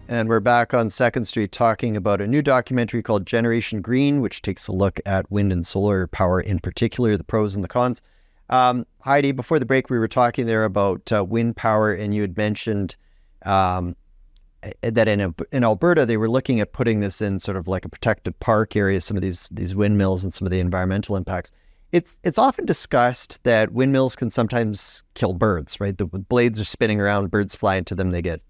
And we're back on Second Street talking about a new documentary called Generation Green, which takes a look at wind and solar power in particular, the pros and the cons. Heidi, before the break, we were talking there about wind power, and you had mentioned that in Alberta, they were looking at putting this in sort of like a protected park area, some of these windmills and some of the environmental impacts. It's often discussed that windmills can sometimes kill birds, right? The blades are spinning around, birds fly into them, they get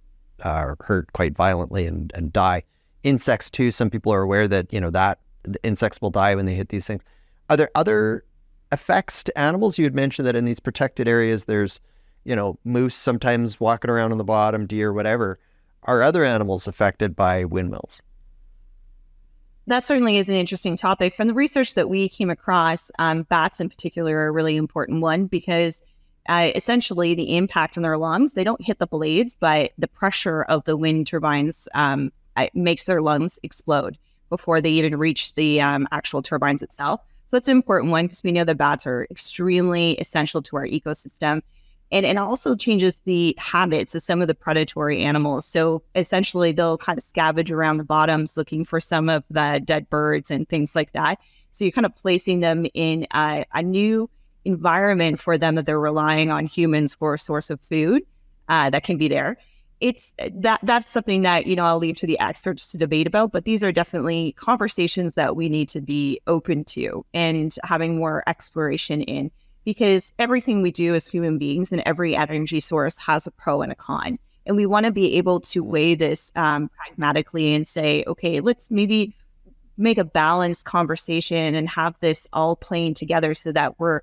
hurt quite violently and die. Insects too. Some people are aware that that the insects will die when they hit these things. Are there other effects to animals? You had mentioned that in these protected areas, there's moose sometimes walking around on the bottom, deer, whatever. Are other animals affected by windmills? That certainly is an interesting topic. From the research that we came across, bats in particular are a really important one because essentially the impact on their lungs, they don't hit the blades, but the pressure of the wind turbines makes their lungs explode before they even reach the actual turbines itself. So that's an important one because we know that bats are extremely essential to our ecosystem. And it also changes the habits of some of the predatory animals. So essentially they'll kind of scavenge around the bottoms looking for some of the dead birds and things like that. So you're kind of placing them in a new environment for them that they're relying on humans for a source of food that can be there. It's that's something that I'll leave to the experts to debate about, but these are definitely conversations that we need to be open to and having more exploration in, because everything we do as human beings and every energy source has a pro and a con, and we want to be able to weigh this pragmatically and say, okay, let's maybe make a balanced conversation and have this all playing together so that we're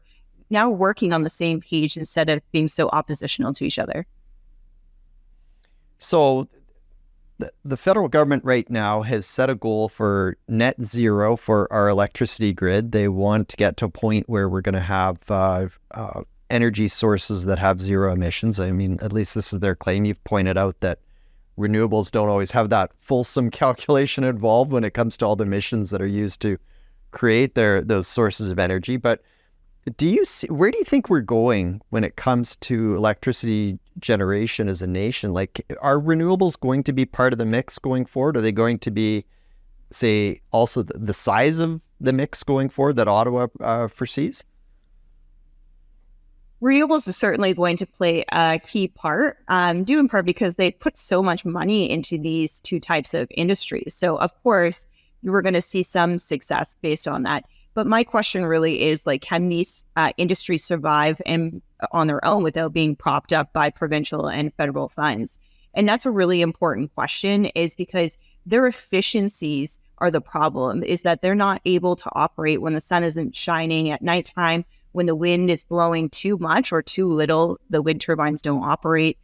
now working on the same page instead of being so oppositional to each other. So the federal government right now has set a goal for net zero for our electricity grid. They want to get to a point where we're going to have energy sources that have zero emissions. I mean, at least this is their claim. You've pointed out that renewables don't always have that fulsome calculation involved when it comes to all the emissions that are used to create those sources of energy. But where do you think we're going when it comes to electricity generation as a nation? Like, are renewables going to be part of the mix going forward? Are they going to be, say, also the size of the mix going forward that Ottawa foresees? Renewables is certainly going to play a key part, due in part because they put so much money into these two types of industries. So, of course, we're going to see some success based on that. But my question really is, like, can these industries survive on their own without being propped up by provincial and federal funds? And that's a really important question, is because their efficiencies are the problem, is that they're not able to operate when the sun isn't shining at nighttime, when the wind is blowing too much or too little, the wind turbines don't operate.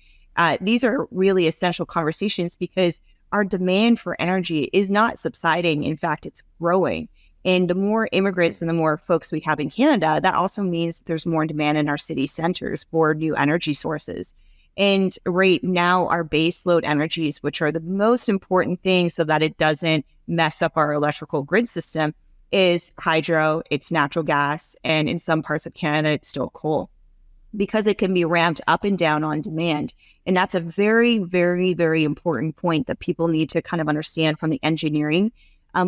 These are really essential conversations because our demand for energy is not subsiding. In fact, it's growing. And the more immigrants and the more folks we have in Canada, that also means there's more demand in our city centers for new energy sources. And right now, our base load energies, which are the most important thing so that it doesn't mess up our electrical grid system, is hydro, it's natural gas, and in some parts of Canada, it's still coal, because it can be ramped up and down on demand. And that's a very, very, very important point that people need to kind of understand from the engineering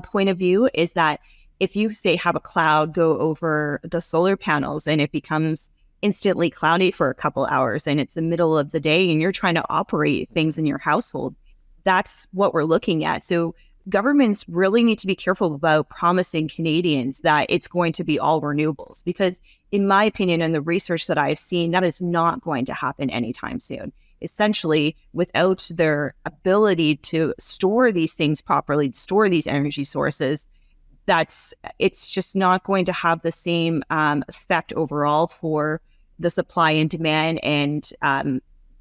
point of view, is that if you, say, have a cloud go over the solar panels and it becomes instantly cloudy for a couple hours and it's the middle of the day and you're trying to operate things in your household, that's what we're looking at. So governments really need to be careful about promising Canadians that it's going to be all renewables, because in my opinion and the research that I've seen, that is not going to happen anytime soon. Essentially, without their ability to store these things properly, store these energy sources, it's just not going to have the same effect overall for the supply and demand and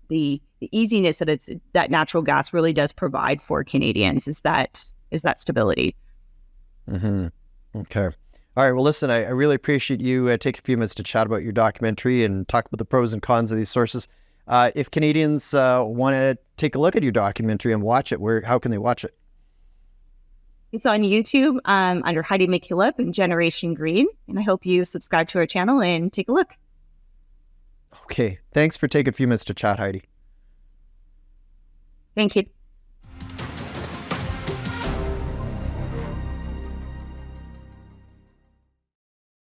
the easiness that natural gas really does provide for Canadians, is that stability. Mm-hmm. Okay. All right. Well, listen, I really appreciate you taking a few minutes to chat about your documentary and talk about the pros and cons of these sources. If Canadians want to take a look at your documentary and watch it, how can they watch it? It's on YouTube under Heidi McKillop and Generation Green. And I hope you subscribe to our channel and take a look. Okay. Thanks for taking a few minutes to chat, Heidi. Thank you.